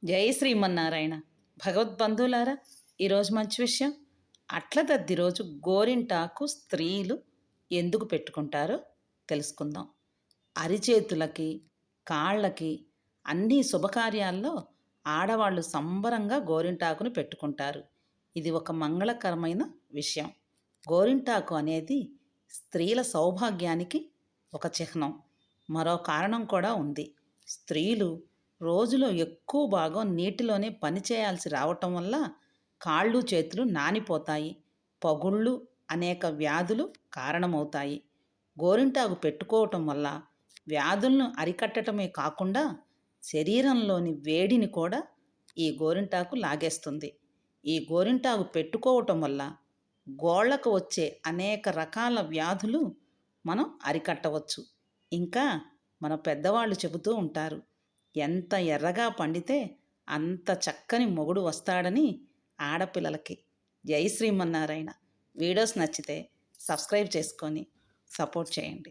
జై శ్రీమన్నారాయణ. భగవద్బంధువులారా, ఈరోజు మంచి విషయం. అట్ల దద్ది రోజు గోరింటాకు స్త్రీలు ఎందుకు పెట్టుకుంటారో తెలుసుకుందాం. అరిచేతులకి, కాళ్ళకి, అన్ని శుభకార్యాల్లో ఆడవాళ్ళు సంబరంగా గోరింటాకును పెట్టుకుంటారు. ఇది ఒక మంగళకరమైన విషయం. గోరింటాకు అనేది స్త్రీల సౌభాగ్యానికి ఒక చిహ్నం. మరో కారణం కూడా ఉంది. స్త్రీలు రోజులో ఎక్కువ భాగం నీటిలోనే పని చేయాల్సి రావటం వల్ల కాళ్ళు చేతులు నానిపోతాయి. పగుళ్ళు, అనేక వ్యాధులు కారణమవుతాయి. గోరింటాకు పెట్టుకోవటం వల్ల వ్యాధులను అరికట్టడమే కాకుండా శరీరంలోని వేడిని కూడా ఈ గోరింటాకు లాగేస్తుంది. ఈ గోరింటాకు పెట్టుకోవటం వల్ల గోళ్ళకు వచ్చే అనేక రకాల వ్యాధులు మనం అరికట్టవచ్చు. ఇంకా మన పెద్దవాళ్ళు చెబుతూ ఉంటారు, ఎంత ఎర్రగా పండితే అంత చక్కని మొగుడు వస్తాడని ఆడపిల్లలకి. జై శ్రీమన్నారాయణ. వీడియోస్ నచ్చితే సబ్స్క్రైబ్ చేసుకొని సపోర్ట్ చేయండి.